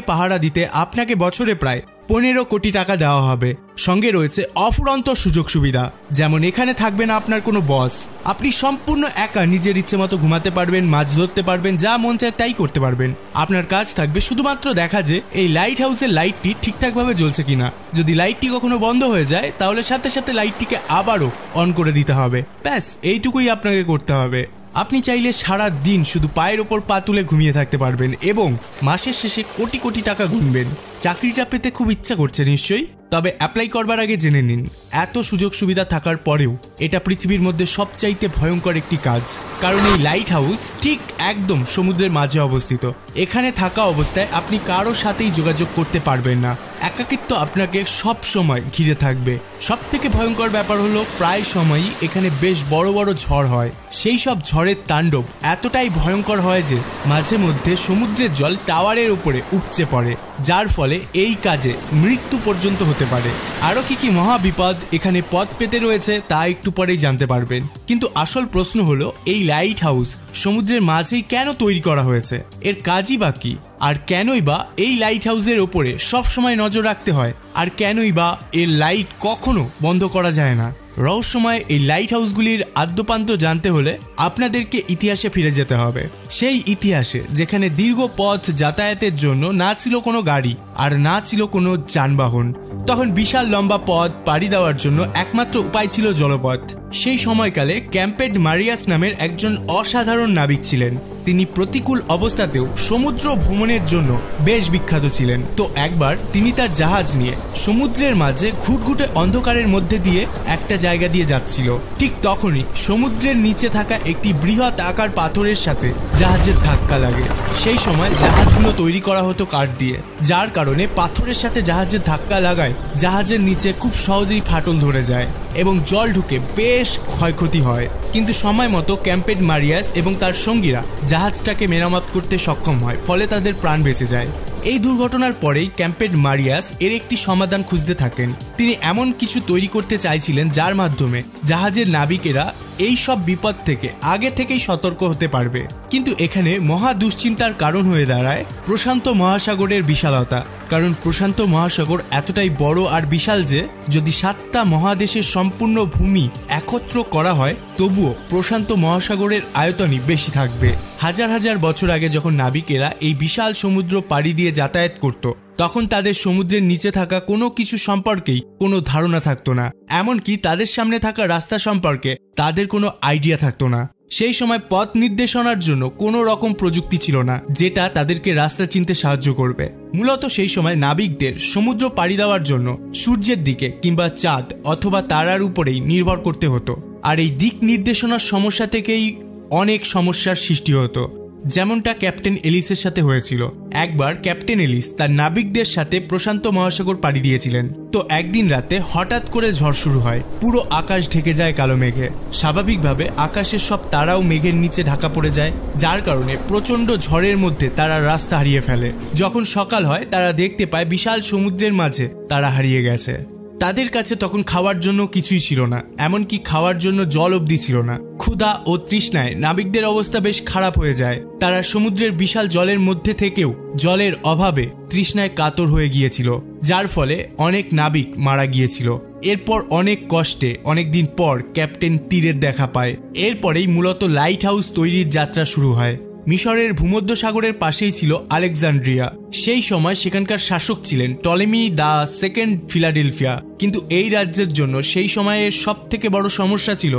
পাহারা দিতে আপনাকে বছরে প্রায় 15 কোটি টাকা দেওয়া হবে। সঙ্গে রয়েছে অফুরন্ত সুযোগ সুবিধা, যেমন এখানে থাকবে না আপনার কোনো বস। আপনি সম্পূর্ণ একা নিজের ইচ্ছে মতো ঘুমাতে পারবেন, মাছ ধরতে পারবেন, যা মন চায় তাই করতে পারবেন। আপনার কাজ থাকবে শুধুমাত্র দেখা যে এই লাইট হাউসের লাইটটি ঠিকঠাকভাবে জ্বলছে কিনা। যদি লাইটটি কখনো বন্ধ হয়ে যায় তাহলে সাথে সাথে লাইটটিকে আবারও অন করে দিতে হবে। ব্যাস এইটুকুই আপনাকে করতে হবে। আপনি চাইলে সারা দিন শুধু পায়ের ওপর পা তুলে ঘুমিয়ে থাকতে পারবেন এবং মাসের শেষে কোটি কোটি টাকা গুনবেন। চাকরিটা পেতে খুব ইচ্ছা করছে নিশ্চয়ই? তবে অ্যাপ্লাই করবার আগে জেনে নিন, এত সুযোগ সুবিধা থাকার পরেও এটা পৃথিবীর মধ্যে সবচাইতে ভয়ঙ্কর একটি কাজ। কারণ এই লাইট হাউস ঠিক একদম সমুদ্রের মাঝে অবস্থিত। এখানে থাকা অবস্থায় আপনি কারো সাথেই যোগাযোগ করতে পারবেন না। একাকিত্ব আপনাকে সব সময় ঘিরে থাকবে। সব থেকে ভয়ঙ্কর ব্যাপার হলো প্রায় সময়ই এখানে বেশ বড় বড় ঝড় হয়। সেই সব ঝড়ের তাণ্ডব এতটাই ভয়ঙ্কর হয় যে মাঝে মধ্যে সমুদ্রের জল টাওয়ারের উপরে উপচে পড়ে, যার ফলে এই কাজে মৃত্যু পর্যন্ত হতে পারে। আরও কি মহা বিপদ এখানে পথ পেতে রয়েছে তা একটু পরেই জানতে পারবেন। কিন্তু আসল প্রশ্ন হলো, এই লাইট হাউস সমুদ্রের মাঝেই কেন তৈরি করা হয়েছে? এর কাজই বা কি? আর কেনই বা এই লাইট হাউসের ওপরে সবসময় নজর রাখতে হয়? আর কেনই বা এর লাইট কখনো বন্ধ করা যায় না? রহস্যময় এই লাইট হাউসগুলির আদ্যপান্ত জানতে হলে আপনাদেরকে ইতিহাসে ফিরে যেতে হবে। সেই ইতিহাসে যেখানে দীর্ঘ পথ যাতায়াতের জন্য না ছিল কোনো গাড়ি আর না ছিল কোনো যানবাহন। তখন বিশাল লম্বা পথ পাড়ি দেওয়ার জন্য একমাত্র উপায় ছিল জলপথ। সেই সময়কালে ক্যাম্পেড মারিয়াস নামের একজন অসাধারণ নাবিক ছিলেন। তিনি প্রতিকূল অবস্থাতেও সমুদ্র ভ্রমণের জন্য বেশ বিখ্যাত ছিলেন। তো একবার তিনি তার জাহাজ নিয়ে সমুদ্রের মাঝে ঘুটঘুটে অন্ধকারের মধ্যে দিয়ে একটা জায়গা দিয়ে যাচ্ছিল। ঠিক তখনই সমুদ্রের নিচে থাকা একটি বৃহৎ আকার পাথরের সাথে জাহাজের ধাক্কা লাগে। সেই সময় জাহাজগুলো তৈরি করা হতো কাঠ দিয়ে, যার কারণে পাথরের সাথে জাহাজের ধাক্কা লাগায় জাহাজের নিচে খুব সহজেই ফাটল ধরে যায় এবং জল ঢুকে বেশ ক্ষয়ক্ষতি হয়। কিন্তু সময় মতো ক্যাম্পেড মারিয়াস এবং তার সঙ্গীরা জাহাজটাকে মেরামত করতে সক্ষম হয়, ফলে তাদের প্রাণ বেঁচে যায়। এই দুর্ঘটনার পরেই ক্যাম্পেড মারিয়াস এর একটি সমাধান খুঁজতে থাকেন। তিনি এমন কিছু তৈরি করতে চাইছিলেন যার মাধ্যমে জাহাজের নাবিকেরা এই সব বিপদ থেকে আগে থেকেই সতর্ক হতে পারবে। কিন্তু এখানে মহা দুশ্চিন্তার কারণ হয়ে দাঁড়ায় প্রশান্ত মহাসাগরের বিশালতা। কারণ প্রশান্ত মহাসাগর এতটাই বড় আর বিশাল যে যদি 7টা মহাদেশের সম্পূর্ণ ভূমি একত্র করা হয় তবুও প্রশান্ত মহাসাগরের আয়তনই বেশি থাকবে। হাজার হাজার বছর আগে যখন নাবিকেরা এই বিশাল সমুদ্র পাড়ি দিয়ে যাতায়াত করত, তখন তাদের সমুদ্রের নিচে থাকা কোনো কিছু সম্পর্কেই কোনো ধারণা থাকতো না। এমনকি তাদের সামনে থাকা রাস্তা সম্পর্কে তাদের কোনো আইডিয়া থাকতো না। সেই সময় পথ নির্দেশনার জন্য কোনো রকম প্রযুক্তি ছিল না যেটা তাদেরকে রাস্তা চিনতে সাহায্য করবে। মূলত সেই সময় নাবিকদের সমুদ্র পাড়ি দেওয়ার জন্য সূর্যের দিকে কিংবা চাঁদ অথবা তারার উপরেই নির্ভর করতে হতো। আর এই দিক নির্দেশনার সমস্যা থেকেই অনেক সমস্যার সৃষ্টি হতো, যেমনটা ক্যাপ্টেন এলিসের সাথে হয়েছিল। একবার ক্যাপ্টেন এলিস তার নাবিকদের সাথে প্রশান্ত মহাসাগর পাড়ি দিয়েছিলেন। তো একদিন রাতে হঠাৎ করে ঝড় শুরু হয়, পুরো আকাশ ঢেকে যায় কালো মেঘে। স্বাভাবিকভাবে আকাশের সব তারাও মেঘের নিচে ঢাকা পড়ে যায়, যার কারণে প্রচন্ড ঝড়ের মধ্যে তারা রাস্তা হারিয়ে ফেলে। যখন সকাল হয় তারা দেখতে পায় বিশাল সমুদ্রের মাঝে তারা হারিয়ে গেছে। তাদের কাছে তখন খাওয়ার জন্য কিছুই ছিল না, এমনকি খাওয়ার জন্য জল অবধি ছিল না। ক্ষুধা ও তৃষ্ণায় নাবিকদের অবস্থা বেশ খারাপ হয়ে যায়। তারা সমুদ্রের বিশাল জলের মধ্যে থেকেও জলের অভাবে তৃষ্ণায় কাতর হয়ে গিয়েছিল, যার ফলে অনেক নাবিক মারা গিয়েছিল। এরপর অনেক কষ্টে অনেকদিন পর ক্যাপ্টেন তীরের দেখা পায়। এরপরেই মূলত লাইট হাউস তৈরির যাত্রা শুরু হয়। মিশরের ভূমধ্যসাগরের পাশেই ছিল আলেকজান্দ্রিয়া। সেই সময় সেখানকার শাসক ছিলেন টলেমি দ্য সেকেন্ড ফিলাডেলফিয়া। কিন্তু এই রাজ্যের জন্য সেই সময়ের সব থেকে বড় সমস্যা ছিল